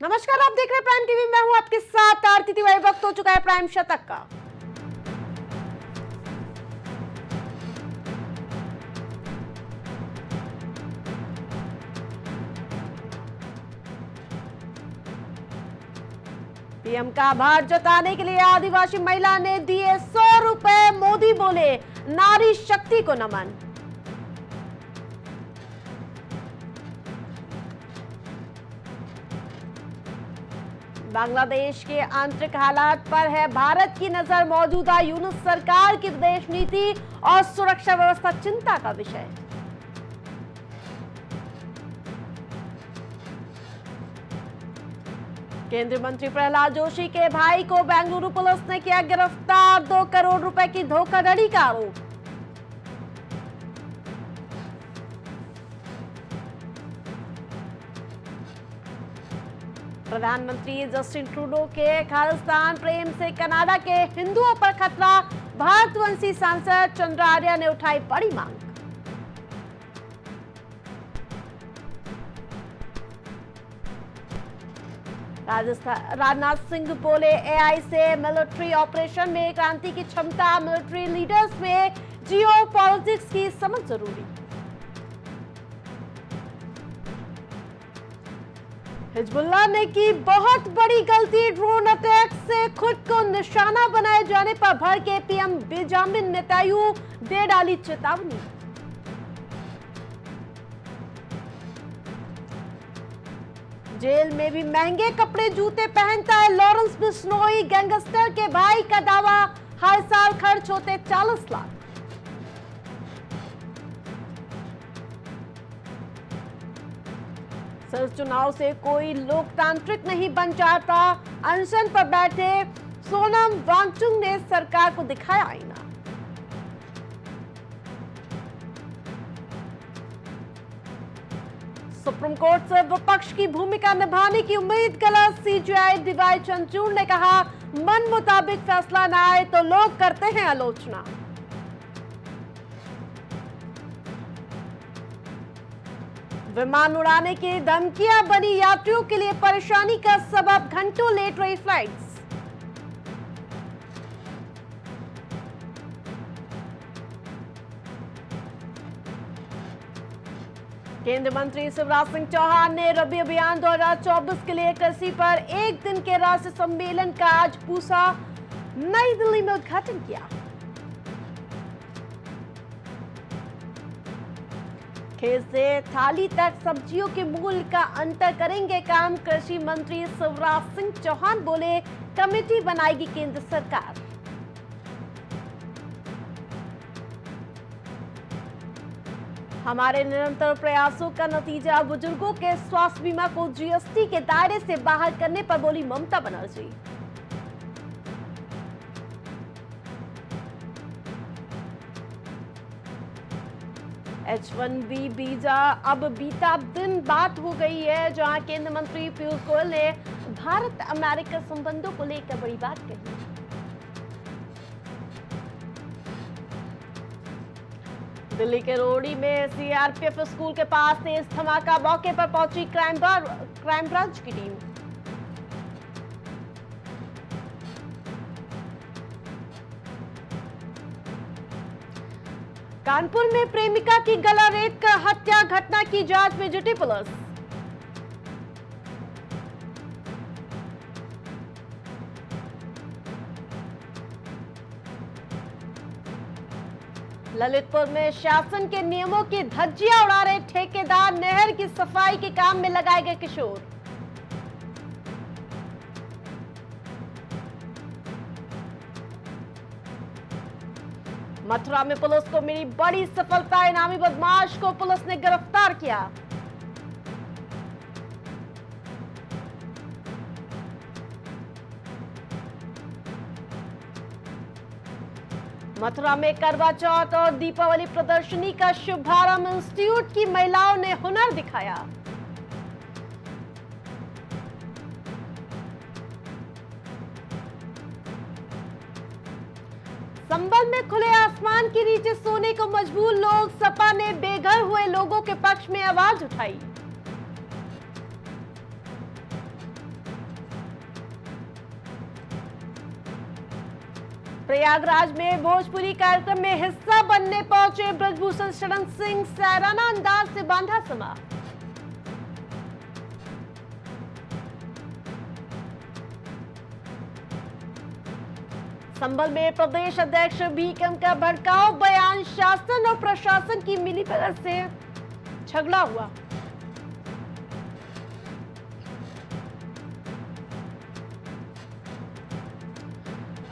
नमस्कार, आप देख रहे हैं प्राइम टीवी। मैं हूं आपके साथ आरती तिवारी। वक्त हो चुका है प्राइम शतक का। पीएम का आभार जताने के लिए आदिवासी महिला ने दिए 100 रुपए। मोदी बोले, नारी शक्ति को नमन। बांग्लादेश के आंतरिक हालात पर है भारत की नजर। मौजूदा यूनुस सरकार की विदेश नीति और सुरक्षा व्यवस्था चिंता का विषय। केंद्रीय मंत्री प्रहलाद जोशी के भाई को बेंगलुरु पुलिस ने किया गिरफ्तार। 2 करोड़ रुपए की धोखाधड़ी का आरोप। प्रधानमंत्री जस्टिन ट्रूडो के खालिस्तान प्रेम से कनाडा के हिंदुओं पर खतरा। भारतवंशी सांसद चंद्र आर्य ने उठाई बड़ी मांग। राजनाथ सिंह बोले, एआई से मिलिट्री ऑपरेशन में क्रांति की क्षमता। मिलिट्री लीडर्स में जियो पॉलिटिक्स की समझ जरूरी। हिजबुल्लाह ने की बहुत बड़ी गलती। ड्रोन अटैक से खुद को निशाना बनाए जाने पर भड़के पीएम बेंजामिन नेतन्याहू। दे डाली चेतावनी। जेल में भी महंगे कपड़े जूते पहनता है लॉरेंस बिश्नोई। गैंगस्टर के भाई का दावा, हर साल खर्च होते 40 लाख। सिर्फ चुनाव से कोई लोकतांत्रिक नहीं बन जाता। अनशन पर बैठे सोनम वांगचुक ने सरकार को दिखाया आईना। सुप्रीम कोर्ट से विपक्ष की भूमिका निभाने की उम्मीद गलत। सीजेआई डीवाई चंद्रचूड़ ने कहा, मन मुताबिक फैसला न आए तो लोग करते हैं आलोचना। विमान उड़ाने की धमकियां बनी यात्रियों के लिए परेशानी का सबब। घंटों लेट रही फ्लाइट्स। केंद्रीय मंत्री शिवराज सिंह चौहान ने रबी अभियान 2024 के लिए कृषि पर एक दिन के राष्ट्रीय सम्मेलन का आज पूसा नई दिल्ली में उद्घाटन किया। खेत से थाली तक सब्जियों के मूल्य का अंतर करेंगे काम। कृषि मंत्री शिवराज सिंह चौहान बोले, कमेटी बनाएगी केंद्र सरकार। हमारे निरंतर प्रयासों का नतीजा। बुजुर्गों के स्वास्थ्य बीमा को जीएसटी के दायरे से बाहर करने पर बोली ममता बनर्जी। H1B वीजा अब बीता दिन बात हो गई है, जहां केंद्रीय मंत्री पीयूष गोयल ने भारत अमेरिका संबंधों को लेकर बड़ी बात कही। दिल्ली के रोड़ी में सीआरपीएफ स्कूल के पास तेज धमाका। मौके पर पहुंची क्राइम ब्रांच की टीम। कानपुर में प्रेमिका की गला रेत कर हत्या। घटना की जांच में जुटी पुलिस। ललितपुर में शासन के नियमों की धज्जियां उड़ा रहे ठेकेदार। नहर की सफाई के काम में लगाए गए किशोर। मथुरा में पुलिस को मिली बड़ी सफलता। इनामी बदमाश को पुलिस ने गिरफ्तार किया। मथुरा में करवा चौथ और दीपावली प्रदर्शनी का शुभारंभ। इंस्टीट्यूट की महिलाओं ने हुनर दिखाया। संभल में खुले आसमान के नीचे सोने को मजबूर लोग। सपा ने बेघर हुए लोगों के पक्ष में आवाज उठाई। प्रयागराज में भोजपुरी कार्यक्रम में हिस्सा बनने पहुंचे ब्रजभूषण शरण सिंह, सैराना अंदाज से बांधा समा। संभल में प्रदेश अध्यक्ष बीकेएम का भड़काऊ बयान, शासन और प्रशासन की मिलीभगत से झगड़ा हुआ।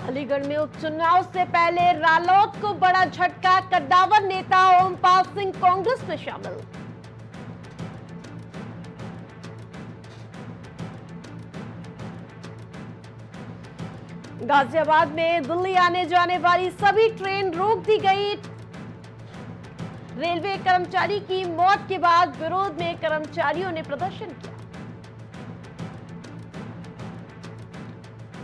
अलीगढ़ में उपचुनाव से पहले रालोद को बड़ा झटका, कद्दावर नेता ओमपाल सिंह कांग्रेस में शामिल। गाजियाबाद में दिल्ली आने जाने वाली सभी ट्रेन रोक दी गई। रेलवे कर्मचारी की मौत के बाद विरोध में कर्मचारियों ने प्रदर्शन किया।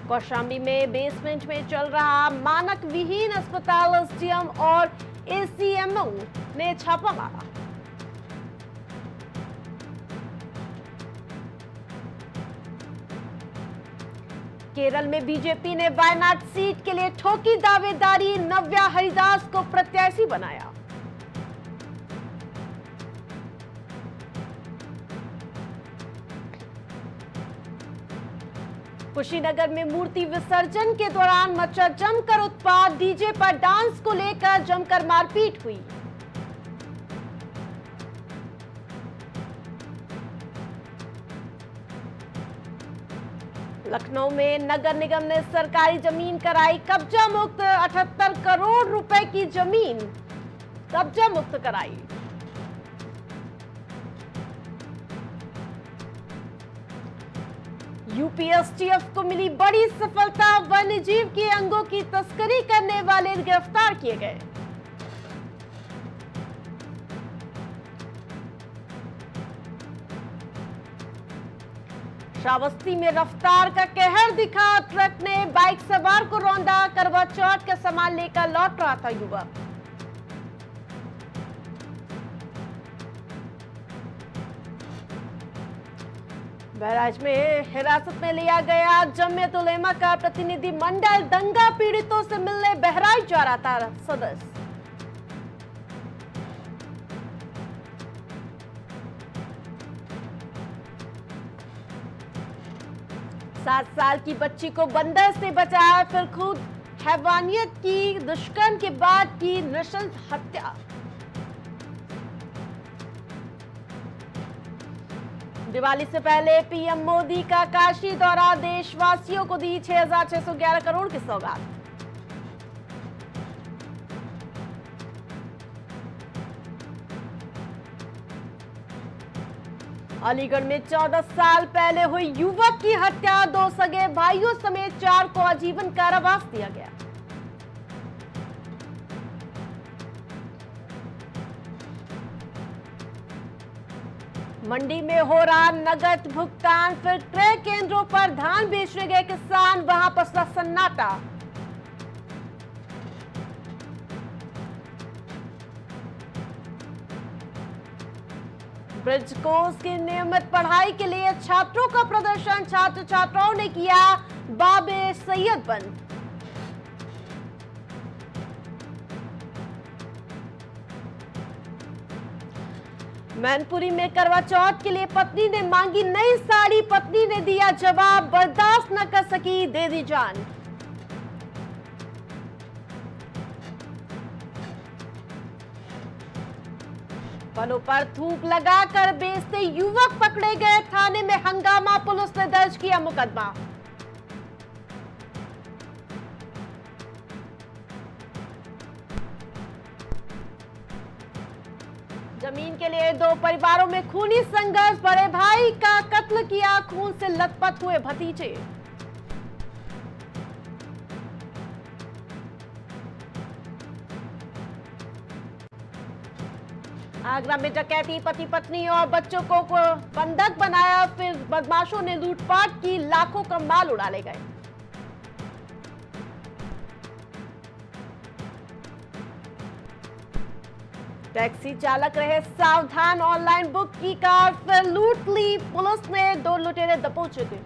कौशाम्बी में बेसमेंट में चल रहा मानक विहीन अस्पताल, एसडीएम और एसीएमओ ने छापा मारा। केरल में बीजेपी ने वायनाड सीट के लिए ठोकी दावेदारी, नव्या हरिदास को प्रत्याशी बनाया। कुशीनगर में मूर्ति विसर्जन के दौरान मचा जमकर उत्पात, डीजे पर डांस को लेकर जमकर मारपीट हुई। लखनऊ में नगर निगम ने सरकारी जमीन कराई कब्जा मुक्त, 78 करोड़ रुपए की जमीन कब्जा मुक्त कराई। यूपीएसटीएफ को मिली बड़ी सफलता, वन्यजीव के अंगों की तस्करी करने वाले गिरफ्तार किए गए। श्रावस्ती में रफ्तार का कहर दिखा, ट्रक ने बाइक सवार को रौंदा, करवा चौथ का सामान लेकर लौट रहा था युवक। बहराइच में हिरासत में लिया गया जमियत उलेमा का प्रतिनिधि मंडल, दंगा पीड़ितों से मिलने बहराइच जा रहा था सदस्य। सात साल की बच्ची को बंदर से बचाया, फिर खुद हैवानियत की, दुष्कर्म के बाद की नृशंस हत्या। दिवाली से पहले पीएम मोदी का काशी दौरा, देशवासियों को दी 6,611 करोड़ की सौगात। अलीगढ़ में 14 साल पहले हुई युवक की हत्या, 2 सगे भाइयों समेत 4 को आजीवन कारावास दिया गया। मंडी में हो रहा नगद भुगतान, फिर क्रय केंद्रों पर धान बेचने गए किसान, वहां पसरा सन्नाटा। ब्रिज कोर्स की नियमित पढ़ाई के लिए छात्रों का प्रदर्शन, छात्र छात्राओं ने किया बाबे सैयद बंद। मैनपुरी में करवा चौथ के लिए पत्नी ने मांगी नई साड़ी, पत्नी ने दिया जवाब, बर्दाश्त न कर सकी, दे दी जान। फलों पर थूक लगाकर बेचते युवक पकड़े गए, थाने में हंगामा, पुलिस ने दर्ज किया मुकदमा। जमीन के लिए 2 परिवारों में खूनी संघर्ष, बड़े भाई का कत्ल किया, खून से लथपथ हुए भतीजे। आगरा में डकैती, पति पत्नी और बच्चों को बंधक बनाया, फिर बदमाशों ने लूटपाट की, लाखों का माल उड़ा ले गए। टैक्सी चालक रहे सावधान, ऑनलाइन बुक की कार, फिर लूट ली, पुलिस ने 2 लुटेरे दबोचे थे।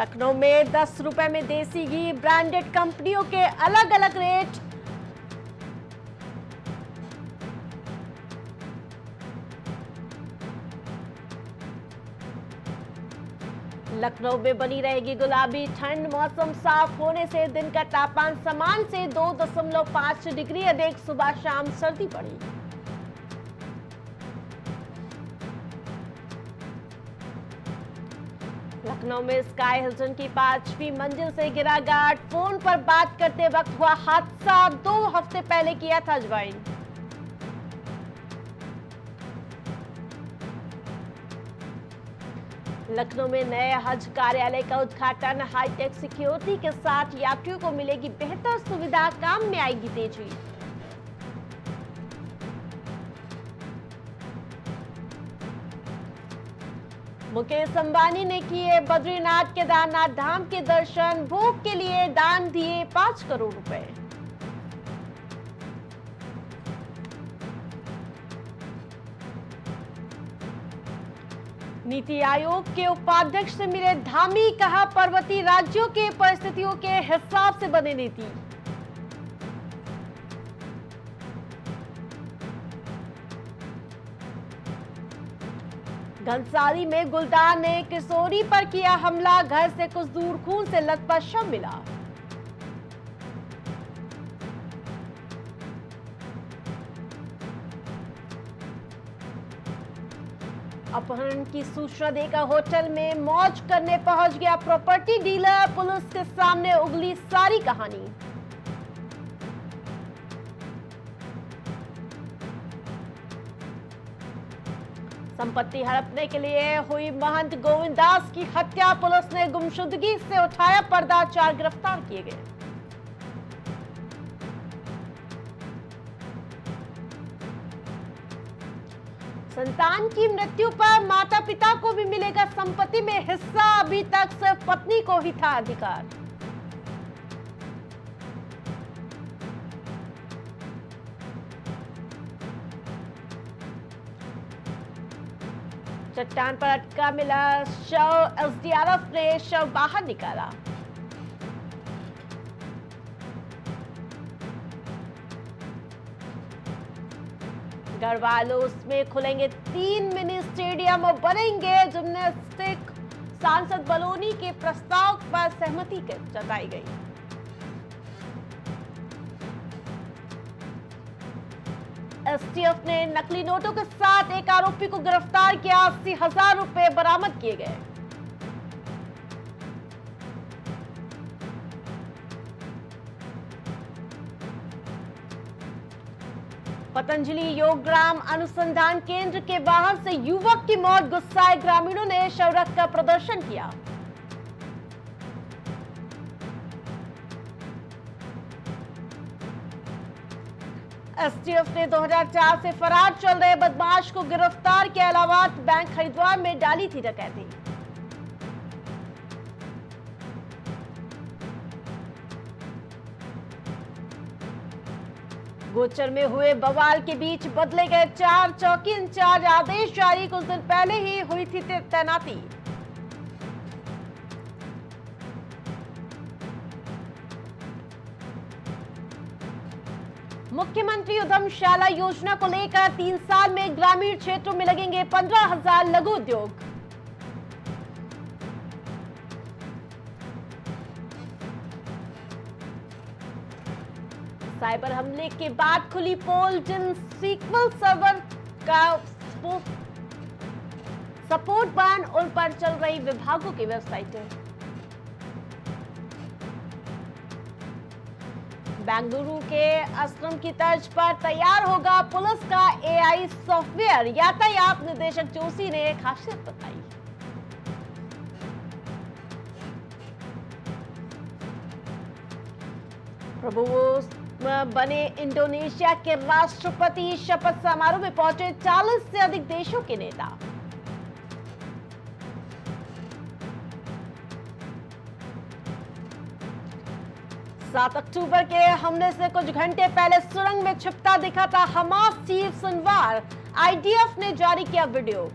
लखनऊ में 10 रुपए में देसी घी, ब्रांडेड कंपनियों के अलग अलग रेट। लखनऊ में बनी रहेगी गुलाबी ठंड, मौसम साफ होने से दिन का तापमान सामान्य से 2.5 डिग्री अधिक, सुबह शाम सर्दी पड़ी। लखनऊ में स्काई हिल्टन की 5वीं मंजिल से गिरा गार्ड, फोन पर बात करते वक्त हुआ हादसा, 2 हफ्ते पहले किया था ज्वाइन। लखनऊ में नए हज कार्यालय का उद्घाटन, हाईटेक सिक्योरिटी के साथ यात्रियों को मिलेगी बेहतर सुविधा, काम में आएगी तेजी। मुकेश अंबानी ने किए बद्रीनाथ केदारनाथ धाम के दर्शन, भोग के लिए दान दिए 5 करोड़ रुपए। नीति आयोग के उपाध्यक्ष से मिले धामी, कहा पर्वतीय राज्यों के परिस्थितियों के हिसाब से बने नीति। घनसाली में गुलदार ने किशोरी पर किया हमला, घर से कुछ दूर खून से लथपथ शव मिला। अपहरण की सूचना देकर होटल में मौज करने पहुंच गया प्रॉपर्टी डीलर, पुलिस के सामने उगली सारी कहानी। संपत्ति हड़पने के लिए हुई महंत गोविंदास की हत्या, पुलिस ने गुमशुदगी से उठाया पर्दा, 4 गिरफ्तार किए गए। संतान की मृत्यु पर माता पिता को भी मिलेगा संपत्ति में हिस्सा, अभी तक सिर्फ पत्नी को ही था अधिकार। चट्टान पर अटका मिला शव, एसडीआरएफ ने शव बाहर निकाला। गढ़वालों में खुलेंगे 3 मिनी स्टेडियम और बनेंगे जिम्नास्टिक, सांसद बलौनी के प्रस्ताव पर सहमति जताई गई। एसटीएफ ने नकली नोटों के साथ एक आरोपी को गिरफ्तार किया, 80,000 रुपए बरामद किए गए। पतंजलि योगग्राम अनुसंधान केंद्र के बाहर से युवक की मौत, गुस्साए ग्रामीणों ने शव रखकर प्रदर्शन किया। एसटीएफ ने 2004 से फरार चल रहे बदमाश को गिरफ्तार किया, इलाहाबाद बैंक हरिद्वार में डाली थी डकैती। गोचर में हुए बवाल के बीच बदले गए 4 चौकी इंचार्ज, आदेश जारी, कुछ दिन पहले ही हुई थी तैनाती। मुख्यमंत्री उद्यमशाला योजना को लेकर 3 साल में ग्रामीण क्षेत्रों में लगेंगे 15,000 लघु उद्योग। साइबर हमले के बाद खुली पोल, जिन सीक्वल सर्वर का सपोर्ट बन, उन पर चल रही विभागों की वेबसाइटें। बेंगलुरु के आश्रम की तर्ज पर तैयार होगा पुलिस का एआई सॉफ्टवेयर, यातायात निदेशक जोशी ने खासियत बताई। प्रभु बने इंडोनेशिया के राष्ट्रपति, शपथ समारोह में पहुंचे 40 से अधिक देशों के नेता। सात अक्टूबर के हमले से कुछ घंटे पहले सुरंग में छिपता दिखा था हमास चीफ सिनवार, आईडीएफ ने जारी किया वीडियो।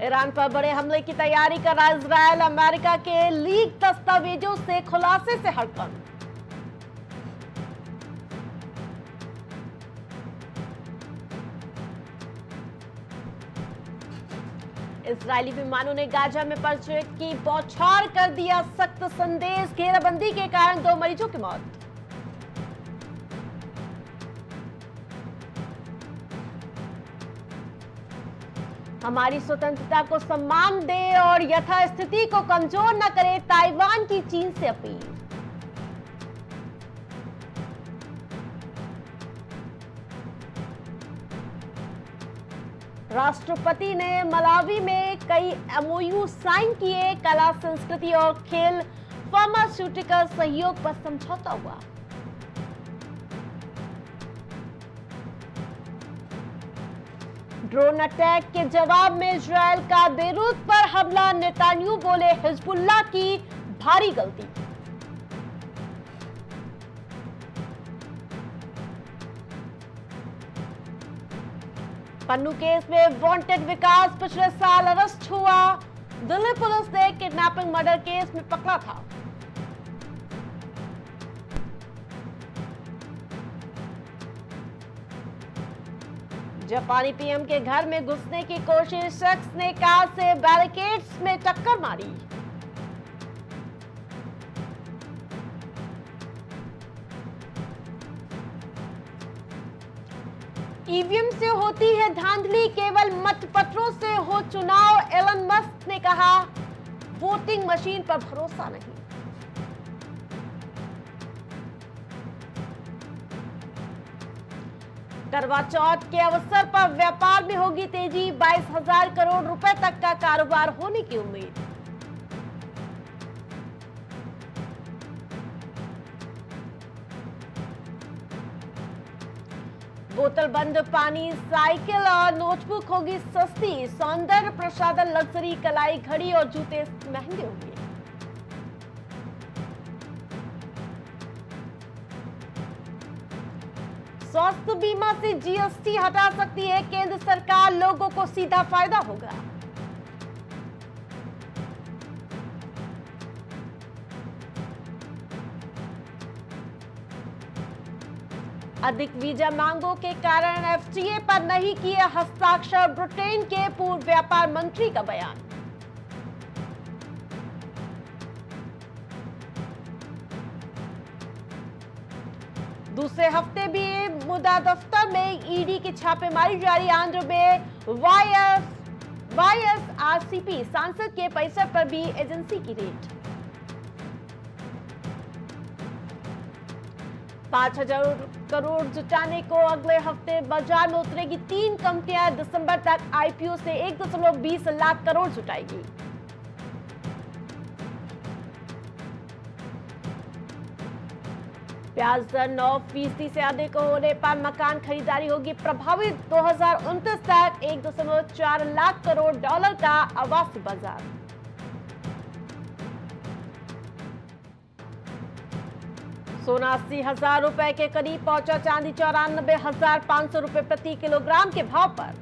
ईरान पर बड़े हमले की तैयारी कर रहा इजरायल, अमेरिका के लीक दस्तावेजों से खुलासे से हड़कंप। इजरायली विमानों ने गाजा में पर्चे की बौछार कर दिया सख्त संदेश, घेराबंदी के कारण 2 मरीजों की मौत। हमारी स्वतंत्रता को सम्मान दे और यथास्थिति को कमजोर न करे, ताइवान की चीन से अपील। राष्ट्रपति ने मलावी में कई एमओयू साइन किए, कला, संस्कृति और खेल, फार्मास्यूटिकल सहयोग पर समझौता हुआ। ड्रोन अटैक के जवाब में इजरायल का बेरूत पर हमला, नेतान्याहू बोले हिजबुल्लाह की भारी गलती। पन्नू केस में वांटेड विकास पिछले साल अरेस्ट हुआ, दिल्ली पुलिस ने किडनैपिंग मर्डर केस में पकड़ा था। जापानी पीएम के घर में घुसने की कोशिश, शख्स ने कार से बैरिकेड्स में टक्कर मारी। ईवीएम से होती है धांधली, केवल मतपत्रों से हो चुनाव, एलन मस्क ने कहा, वोटिंग मशीन पर भरोसा नहीं। करवा चौथ के अवसर पर व्यापार में होगी तेजी, 22,000 करोड़ रुपए तक का कारोबार होने की उम्मीद। बोतल बंद पानी, साइकिल और नोटबुक होगी सस्ती, सौंदर्य प्रसाधन, लग्जरी, कलाई, घड़ी और जूते महंगे होंगे। स्वास्थ्य बीमा से जीएसटी हटा सकती है केंद्र सरकार, लोगों को सीधा फायदा होगा। अधिक वीजा मांगों के कारण एफटीए पर नहीं किए हस्ताक्षर, ब्रिटेन के पूर्व व्यापार मंत्री का बयान। दूसरे हफ्ते भी मुदा दफ्तर में ईडी की छापेमारी जारी, आंध्र में वाईएसआरसीपी सांसद के परिसर पर भी एजेंसी की रेड। 5,000 करोड़ जुटाने को अगले हफ्ते बाजार में उतरेगी 3 कंपनियां, दिसंबर तक आईपीओ से 1.20 लाख करोड़ जुटाएगी। ब्याज दर 9% से अधिक होने पर मकान खरीदारी होगी प्रभावित, 2029 तक 1.4 लाख करोड़ डॉलर का आवासीय बाजार। सोना 80,000 रुपए के करीब पहुंचा, चांदी 94,500 रुपए प्रति किलोग्राम के भाव पर।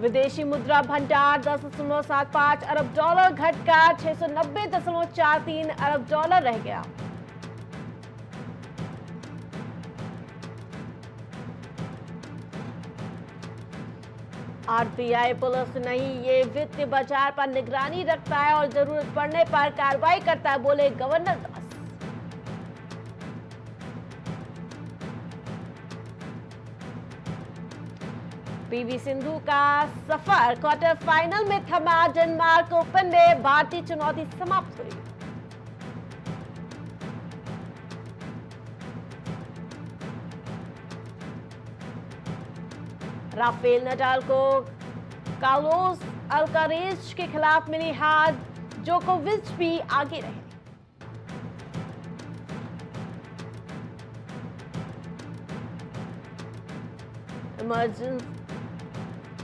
विदेशी मुद्रा भंडार 10.75 अरब डॉलर घटकर 690.43 अरब डॉलर रह गया। आरबीआई पुलिस नहीं, ये वित्तीय बाजार पर निगरानी रखता है और जरूरत पड़ने पर कार्रवाई करता है, बोले गवर्नर दास। पीवी सिंधु का सफर क्वार्टर फाइनल में थमा, डेनमार्क ओपन में भारतीय चुनौती समाप्त हुई। राफेल नडाल को कार्लोस अल्कारेज के खिलाफ मिली हार, जोकोविच भी आगे रहे।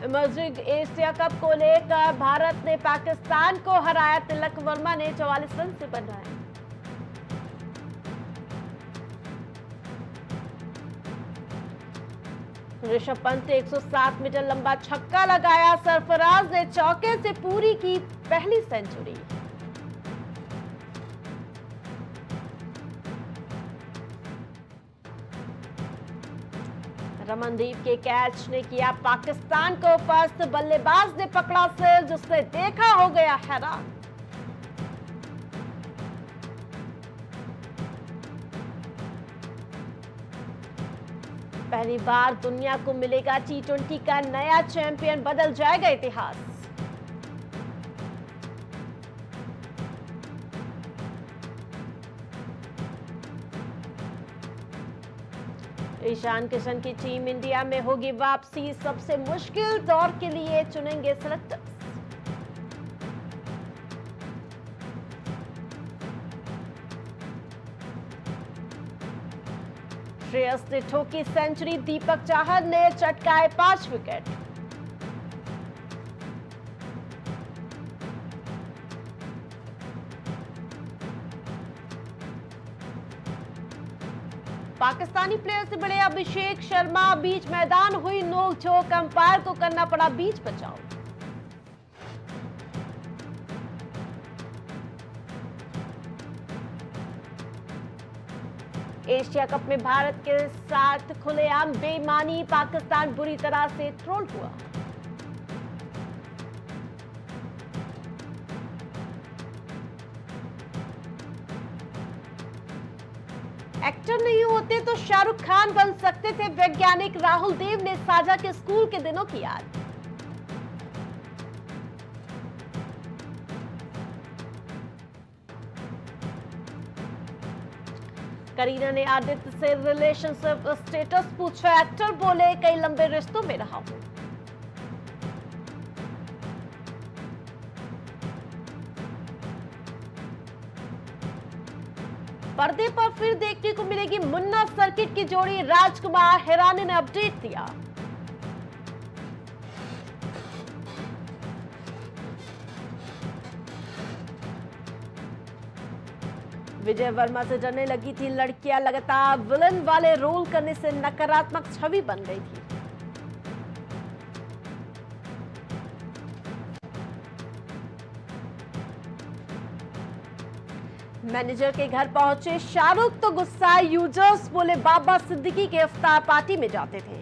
इमर्जिंग एशिया कप को लेकर भारत ने पाकिस्तान को हराया, तिलक वर्मा ने 44 रन से बनाए। ऋषभ पंत ने 107 मीटर लंबा छक्का लगाया। सरफराज ने चौके से पूरी की पहली सेंचुरी। रमनदीप के कैच ने किया पाकिस्तान को पस्त। बल्लेबाज ने पकड़ा सिर, जिसने देखा हो गया हैरान। पहली बार दुनिया को मिलेगा T20 का नया चैंपियन, बदल जाएगा इतिहास। ईशान किशन की टीम इंडिया में होगी वापसी। सबसे मुश्किल दौर के लिए चुनेंगे सेलेक्टर्स। श्रेयस ने ठोकी सेंचुरी। दीपक चाहर ने चटकाए 5 विकेट। पाकिस्तानी प्लेयर से बड़े अभिषेक शर्मा। बीच मैदान हुई नोकझोंक, अंपायर को करना पड़ा बीच बचाव। एशिया कप में भारत के साथ खुलेआम बेईमानी। पाकिस्तान बुरी तरह से ट्रोल हुआ। एक्टर नहीं होते तो शाहरुख खान बन सकते थे। वैज्ञानिक राहुल देव ने साझा के स्कूल के दिनों की याद। करीना ने आदित्य से रिलेशनशिप स्टेटस पूछा। एक्टर बोले, कई लंबे रिश्तों में रहा हूं। पर्दे पर फिर देखने को मिलेगी मुन्ना सर्किट की जोड़ी। राजकुमार हिरानी ने अपडेट दिया। विजय वर्मा से डरने लगी थी लड़कियां। लगातार विलन वाले रोल करने से नकारात्मक छवि बन गई थी। मैनेजर के घर पहुंचे शाहरुख तो गुस्सा। यूजर्स बोले, बाबा सिद्दीकी के इफ्तार पार्टी में जाते थे।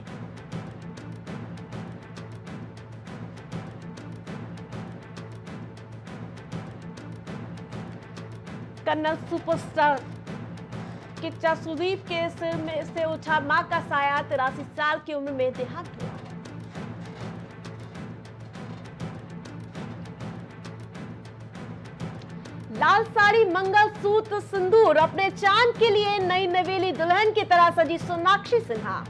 कन्नड़ सुपरस्टार किच्चा सुदीप के सिर में से उठा मां का साया। 83 साल की उम्र में देहांत हुआ। लाल साड़ी, मंगलसूत्र, सिंदूर। अपने चांद के लिए नई नवेली दुल्हन की तरह सजी सोनाक्षी सिन्हा।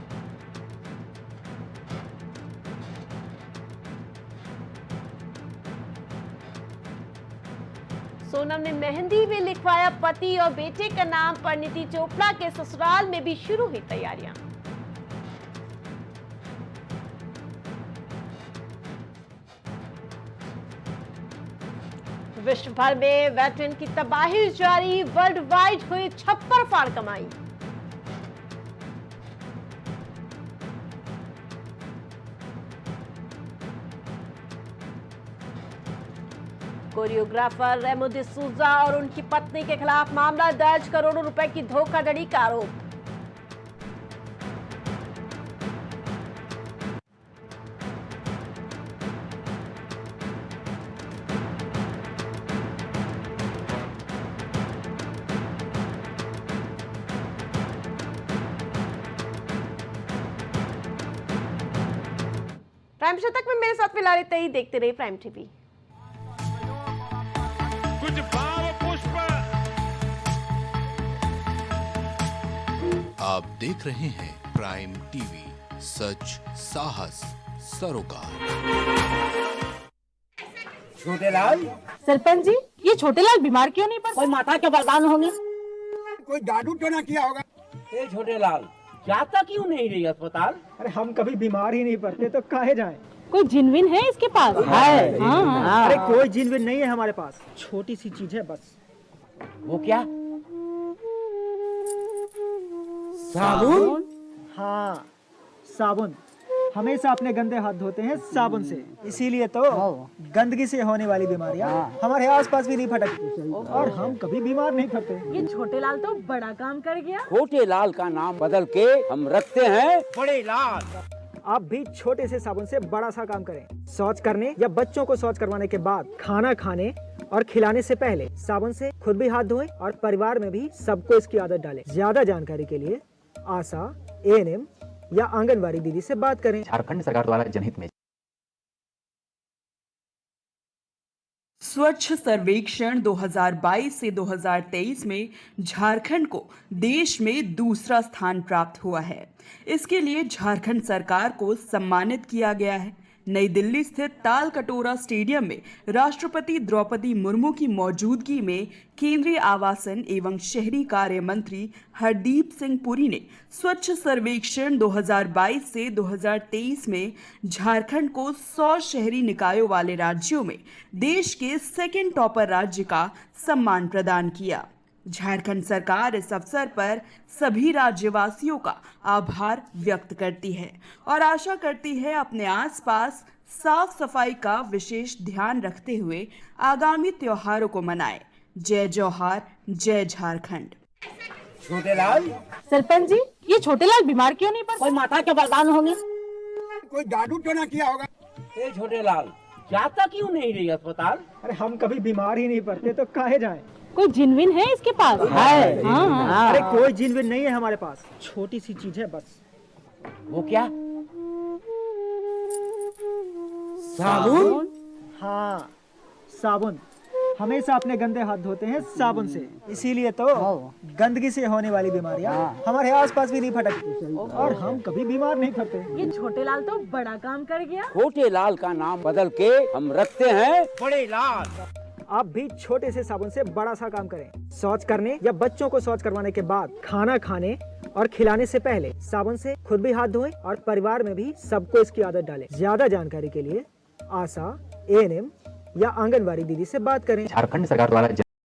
सोनम ने मेहंदी में लिखवाया पति और बेटे का नाम। परिणीति चोपड़ा के ससुराल में भी शुरू हुई तैयारियां। विश्व भर में वेटरन की तबाही जारी। वर्ल्ड वाइड हुई छप्पर फाड़ कमाई। कोरियोग्राफर रेमो डिसूजा और उनकी पत्नी के खिलाफ मामला दर्ज। करोड़ों रुपए की धोखाधड़ी का आरोप। प्राइम शतक में मेरे साथ मिला लेते ही देखते रहिए प्राइम टीवी। कुछ भाव पुष्प। आप देख रहे हैं प्राइम टीवी, सच साहस सरोकार। छोटेलाल, सरपंच जी, ये छोटेलाल बीमार क्यों नहीं पड़े? कोई माता के बरदान होंगे, कोई जादू तो ना किया होगा। ए छोटेलाल, जाता क्यों नहीं रही अस्पताल? अरे हम कभी बीमार ही नहीं पड़ते तो काहे जाएं? कोई जिनविन है इसके पास? है। हाँ। अरे कोई जिनविन नहीं है हमारे पास, छोटी सी चीज है बस। वो क्या? साबुन? हाँ साबुन। हमेशा अपने गंदे हाथ धोते हैं साबुन से, इसीलिए तो गंदगी से होने वाली बीमारियां हमारे आसपास भी नहीं फटकती और हम कभी बीमार नहीं पड़ते। ये छोटे लाल तो बड़ा काम कर गया। छोटे लाल का नाम बदल के हम रखते हैं बड़े लाल। आप भी छोटे से साबुन से बड़ा सा काम करें। शौच करने या बच्चों को शौच करवाने के बाद, खाना खाने और खिलाने से पहले साबुन से खुद भी हाथ धोएं और परिवार में भी सबको इसकी आदत डालें। ज्यादा जानकारी के लिए आशा, एएनएम या आंगनवाड़ी दीदी से बात करें। झारखंड सरकार द्वारा जनहित में स्वच्छ सर्वेक्षण 2022 से 2023 में झारखंड को देश में दूसरा स्थान प्राप्त हुआ है। इसके लिए झारखंड सरकार को सम्मानित किया गया है। नई दिल्ली स्थित तालकटोरा स्टेडियम में राष्ट्रपति द्रौपदी मुर्मू की मौजूदगी में केंद्रीय आवासन एवं शहरी कार्य मंत्री हरदीप सिंह पुरी ने स्वच्छ सर्वेक्षण 2022 से 2023 में झारखंड को 100 शहरी निकायों वाले राज्यों में देश के सेकंड टॉपर राज्य का सम्मान प्रदान किया। झारखंड सरकार इस अवसर पर सभी राज्यवासियों का आभार व्यक्त करती है और आशा करती है अपने आसपास साफ सफाई का विशेष ध्यान रखते हुए आगामी त्योहारों को मनाएं। जय जौहार, जय झारखंड। छोटे लाल, सरपंच जी, ये छोटे लाल बीमार क्यों नहीं पड़ते? कोई माता के बरदान होंगे, कोई जादू टोना किया होगा। ए छोटे लाल, जाता क्यों नहीं रही अस्पताल? अरे हम कभी बीमार ही नहीं पड़ते तो काहे जाएं? कोई जिनविन है इसके पास? है। हाँ। अरे कोई जिनविन नहीं है हमारे पास, छोटी सी चीज है बस। वो क्या? साबुन? हाँ, साबुन। हमेशा अपने गंदे हाथ धोते हैं साबुन से, इसीलिए तो गंदगी से होने वाली बीमारियां हमारे आसपास भी नहीं फटकती और हम कभी बीमार नहीं पड़ते। ये छोटे लाल तो बड़ा काम कर गया। छोटे लाल का नाम बदल के हम रखते हैं बड़े लाल। आप भी छोटे से साबुन से बड़ा सा काम करें। शौच करने या बच्चों को शौच करवाने के बाद, खाना खाने और खिलाने से पहले साबुन से खुद भी हाथ धोएं और परिवार में भी सबको इसकी आदत डालें। ज्यादा जानकारी के लिए आशा, एएनएम या आंगनवाड़ी दीदी से बात करें। झारखंड सरकार द्वारा